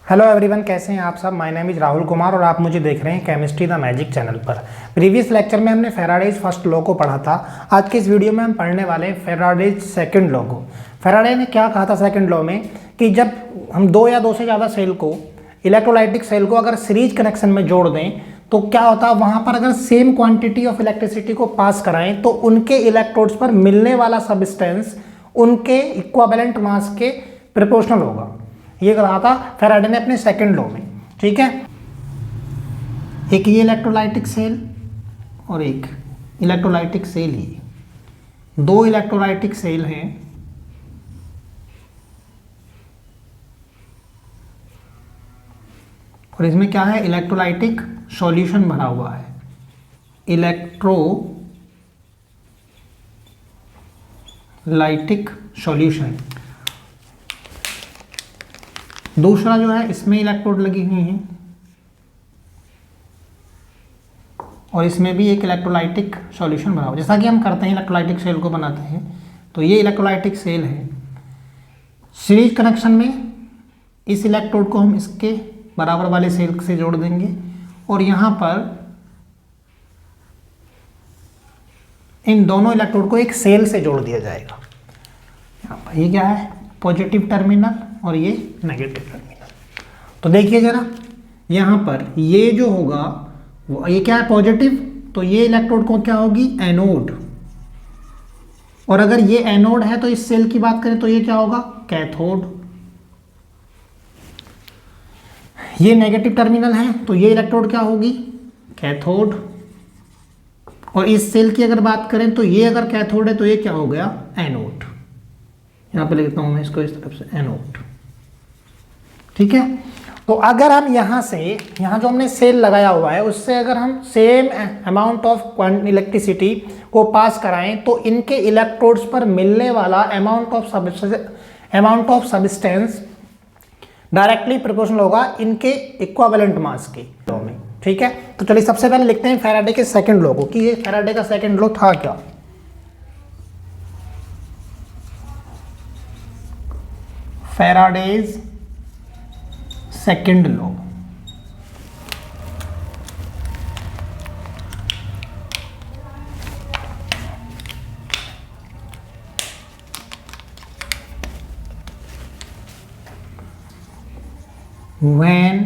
Hello everyone, कैसे हैं आप सब। My name is Rahul Kumar और आप मुझे देख रहे हैं केमिस्ट्री द मैजिक चैनल पर। प्रीवियस लेक्चर में हमने फैराडेज फर्स्ट लॉ को पढ़ा था। आज के इस वीडियो में हम पढ़ने वाले हैं फैराडेज सेकंड लॉ को। फैराडे ने क्या कहा था सेकंड लॉ में कि जब हम दो या दो से ज़्यादा सेल को, इलेक्ट्रोलाइटिक सेल को अगर सीरीज कनेक्शन में जोड़ दें तो क्या होता है, वहाँ पर अगर सेम क्वान्टिटी ऑफ इलेक्ट्रिसिटी को पास कराएं तो उनके इलेक्ट्रोड्स पर मिलने वाला सब्सटेंस उनके इक्विवेलेंट मास के प्रोपोर्शनल होगा। ये कहा था फैराडे ने अपने सेकंड लॉ में। ठीक है, एक ये इलेक्ट्रोलाइटिक सेल और एक इलेक्ट्रोलाइटिक सेल ही, दो इलेक्ट्रोलाइटिक सेल हैं। और इसमें क्या है, इलेक्ट्रोलाइटिक सॉल्यूशन भरा हुआ है, इलेक्ट्रोलाइटिक सॉल्यूशन। दूसरा जो है, इसमें इलेक्ट्रोड लगी हुई हैं और इसमें भी एक इलेक्ट्रोलाइटिक सॉल्यूशन बना हुआ। जैसा कि हम करते हैं, इलेक्ट्रोलाइटिक सेल को बनाते हैं, तो ये इलेक्ट्रोलाइटिक सेल है। सीरीज कनेक्शन में इस इलेक्ट्रोड को हम इसके बराबर वाले सेल से जोड़ देंगे और यहाँ पर इन दोनों इलेक्ट्रोड को एक सेल से जोड़ दिया जाएगा। यहाँ पर ये क्या है, पॉजिटिव टर्मिनल और ये नेगेटिव टर्मिनल। तो देखिए जरा, यहाँ पर ये जो होगा वो, ये क्या है, पॉजिटिव, तो ये इलेक्ट्रोड को क्या होगी, एनोड। और अगर ये एनोड है तो इस सेल की बात करें तो ये क्या होगा, कैथोड। ये नेगेटिव टर्मिनल है तो ये इलेक्ट्रोड क्या होगी, कैथोड। और इस सेल की अगर बात करें तो ये अगर कैथोड है तो ये क्या हो गया, एनोड। यहाँ पे लिखता हूं मैं इसको इस तरफ से, एनोड। ठीक है, तो अगर हम यहाँ से, यहाँ जो हमने सेल लगाया हुआ है उससे अगर हम सेम अमाउंट ऑफ इलेक्ट्रिसिटी को पास कराएं तो इनके इलेक्ट्रोड्स पर मिलने वाला amount of substance directly proportional होगा इनके इक्विवेलेंट मास के लॉ में। ठीक है, तो चलिए सबसे पहले लिखते हैं फैराडे के सेकंड लॉ को कि ये फैराडे का सेकंड लॉ था क्या। Faraday's second law. When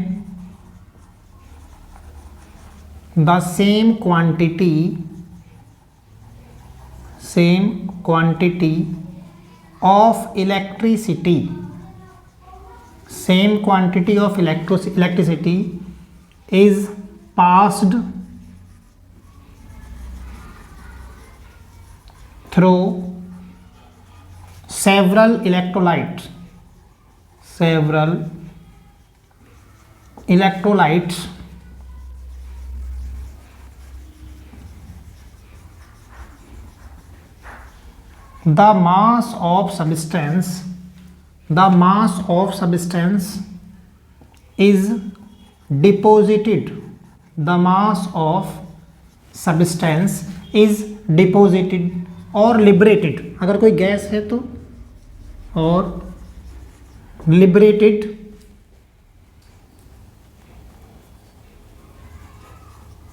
the same quantity of electricity is passed through several electrolytes, the mass of substance is deposited. The mass of substance is deposited और liberated, अगर कोई gas है तो, और liberated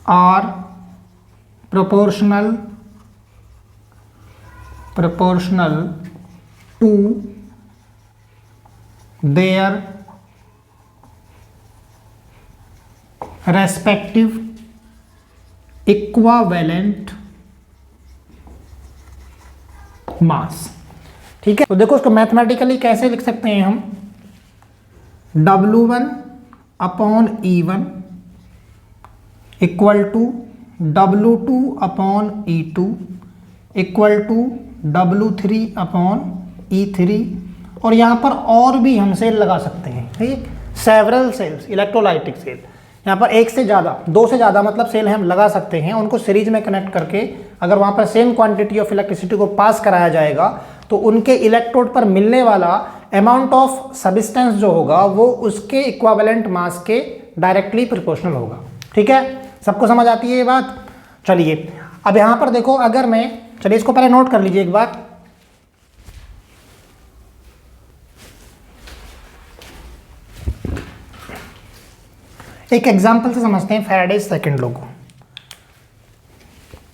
are proportional to their respective equivalent mass। ठीक है, तो देखो उसको मैथमेटिकली कैसे लिख सकते हैं हम, W1/E1 equal to W2/E2 equal to W3/E3। और यहाँ पर और भी हम सेल लगा सकते हैं, ठीक, सेवरल सेल्स, इलेक्ट्रोलाइटिक सेल। यहाँ पर एक से ज़्यादा, दो से ज़्यादा मतलब सेल हम लगा सकते हैं, उनको सीरीज में कनेक्ट करके अगर वहाँ पर सेम क्वांटिटी ऑफ इलेक्ट्रिसिटी को पास कराया जाएगा तो उनके इलेक्ट्रोड पर मिलने वाला अमाउंट ऑफ सब्सटेंस जो होगा वो उसके इक्विवेलेंट मास के डायरेक्टली प्रोपोर्शनल होगा। ठीक है, सबको समझ आती है ये बात। चलिए अब यहाँ पर देखो, अगर मैं, चलिए इसको पहले नोट कर लीजिए एक बार। एक एग्जाम्पल से समझते हैं फैराडेज सेकंड लॉ को।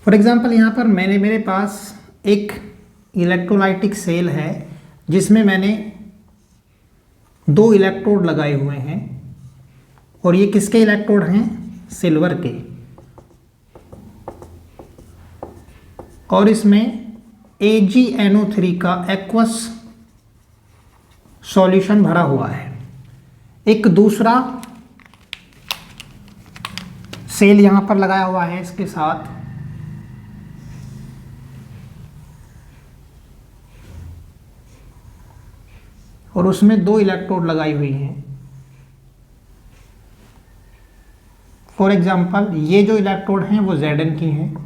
फॉर एग्जाम्पल यहाँ पर मेरे पास एक इलेक्ट्रोलाइटिक सेल है जिसमें मैंने 2 इलेक्ट्रोड लगाए हुए हैं और ये किसके इलेक्ट्रोड हैं? सिल्वर के। और इसमें AgNO3 का एक्वस सॉल्यूशन भरा हुआ है। एक दूसरा सेल यहां पर लगाया हुआ है इसके साथ, और उसमें 2 इलेक्ट्रोड लगाई हुई हैं। फॉर एग्जाम्पल ये जो इलेक्ट्रोड हैं वो Zn की हैं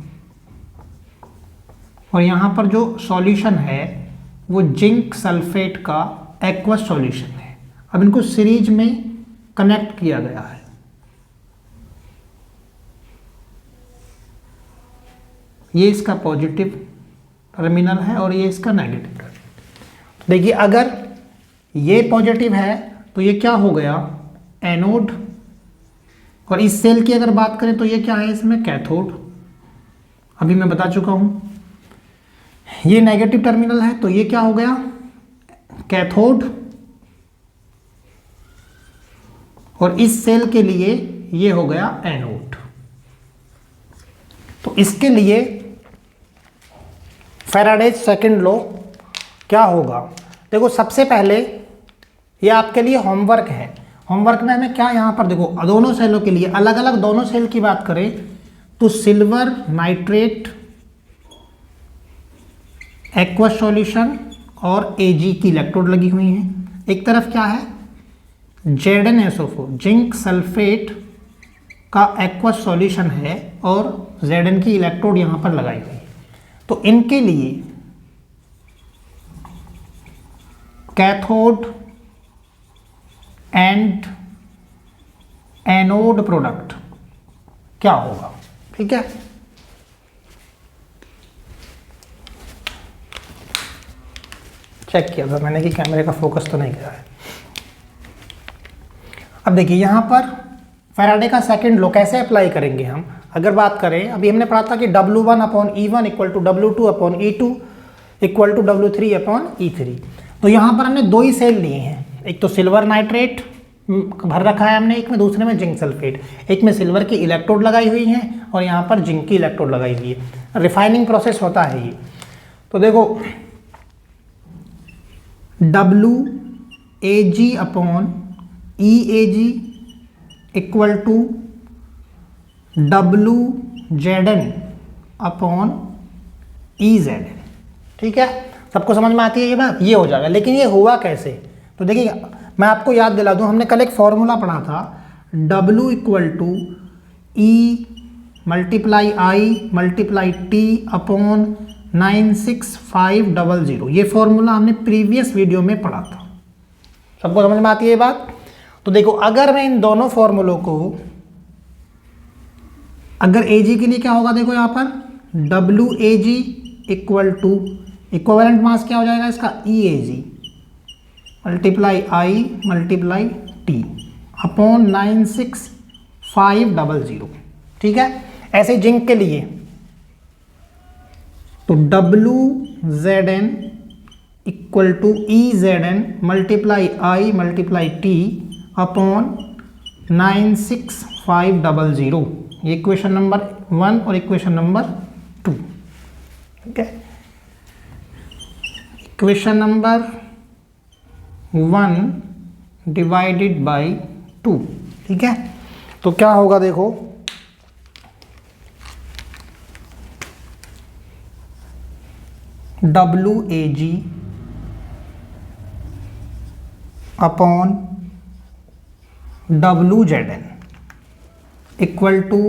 और यहाँ पर जो सॉल्यूशन है वो जिंक सल्फेट का एक्वस सॉल्यूशन है। अब इनको सीरीज में कनेक्ट किया गया है। ये इसका पॉजिटिव टर्मिनल है और ये इसका नेगेटिव टर्मिनल। देखिए अगर ये पॉजिटिव है तो ये क्या हो गया? एनोड। और इस सेल की अगर बात करें तो ये क्या है? इसमें कैथोड। अभी मैं बता चुका हूं। ये नेगेटिव टर्मिनल है तो ये क्या हो गया? कैथोड। और इस सेल के लिए ये हो गया एनोड। तो इसके लिए फैराडेज सेकंड लॉ क्या होगा? देखो सबसे पहले ये आपके लिए होमवर्क है। होमवर्क में हमें क्या यहाँ पर देखो दोनों सेलों के लिए अलग अलग, दोनों सेल की बात करें तो सिल्वर नाइट्रेट एक्वस सॉल्यूशन और Ag की इलेक्ट्रोड लगी हुई हैं। एक तरफ क्या है? ZnSO4 जिंक सल्फेट का एक्वस सॉल्यूशन है और Zn की इलेक्ट्रोड यहां पर लगाई हुई है। तो इनके लिए कैथोड एंड एनोड प्रोडक्ट क्या होगा? ठीक है, चेक किया था मैंने कि कैमरे का फोकस तो नहीं गया है। अब देखिए यहाँ पर फैराडे का सेकंड लॉ कैसे अप्लाई करेंगे हम? अगर बात करें, अभी हमने पढ़ा था कि W1/E1 equal to W2/E2 equal to W3/E3। तो यहाँ पर हमने 2 ही सेल लिए हैं। एक तो सिल्वर नाइट्रेट भर रखा है हमने, एक में दूसरे में जिंक सल्फेट। एक में सिल्वर की इलेक्ट्रोड लगाई हुई हैं और यहाँ पर जिंक की इलेक्ट्रोड लगाई हुई है। रिफाइनिंग प्रोसेस होता है ये। तो देखो WAg/EAg इक्वल टू WZn/EZn। ठीक है, सबको समझ में आती है ये बात? ये हो जाएगा। लेकिन ये हुआ कैसे? तो देखिए मैं आपको याद दिला दूं, हमने कल एक फॉर्मूला पढ़ा था W equal to E multiply I multiply T upon 96500। ये फॉर्मूला हमने प्रीवियस वीडियो में पढ़ा था। सबको समझ में आती है ये बात? तो देखो अगर मैं इन दोनों फॉर्मूलों को, अगर Ag के लिए क्या होगा? देखो यहाँ पर WAg equal to equivalent mass क्या हो जाएगा इसका? EAg multiply I multiply T upon 96500। ठीक है, ऐसे जिंक के लिए तो WZn equal to EZn multiply I multiply T upon 96500। ये इक्वेशन नंबर 1 और इक्वेशन नंबर 2। ठीक है, इक्वेशन नंबर 1 डिवाइडेड बाय 2। ठीक है, तो क्या होगा? देखो WAg upon WZn equal to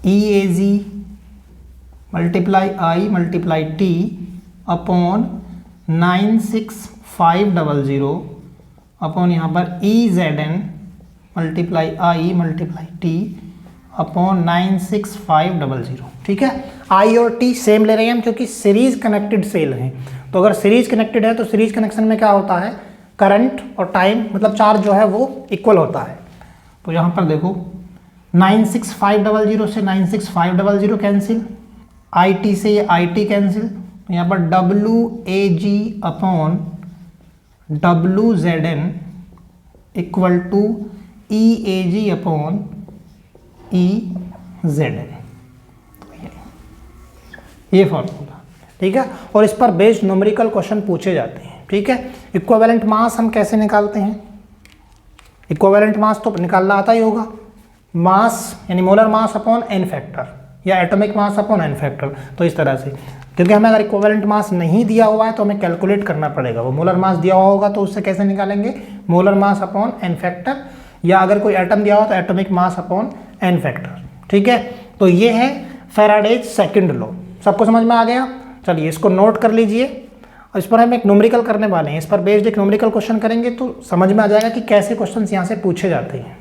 EAg multiply I multiply T upon 96500 upon यहाँ पर EZn multiply I multiply T upon 96500। ठीक है, I और T सेम ले रहे हैं हम क्योंकि सीरीज कनेक्टेड सेल हैं। तो अगर सीरीज कनेक्टेड है तो सीरीज कनेक्शन में क्या होता है? करंट और टाइम मतलब चार्ज जो है वो इक्वल होता है। तो यहाँ पर देखो 96500 से 96500 कैंसिल, IT से ये IT कैंसिल, यहाँ पर WAG upon WZN equal to EAG upon EZN, ये फॉर्मूला, ठीक है। और इस पर बेस्ड न्यूमेरिकल क्वेश्चन पूछे जाते हैं, ठीक है। इक्विवेलेंट मास हम कैसे निकालते हैं? इक्विवेलेंट मास तो निकालना आता ही होगा, मास यानी molar mass upon n factor या atomic mass upon n factor. तो इस तरह से, क्योंकि हमें अगर इक्विवेलेंट मास नहीं दिया हुआ है तो हमें कैलकुलेट करना पड़ेगा। वो मोलर मास दिया हुआ होगा तो उससे कैसे निकालेंगे? Molar mass upon n factor, या अगर कोई एटम दिया हो तो atomic mass upon n factor, ठीक है। तो ये है फैराडेज सेकंड लॉ। सबको समझ में आ गया? चलिए इसको नोट कर लीजिए। और इस पर हम एक न्यूमेरिकल करने वाले हैं, इस पर बेस्ड एक न्यूमेरिकल क्वेश्चन करेंगे तो समझ में आ जाएगा कि कैसे क्वेश्चंस यहाँ से पूछे जाते हैं।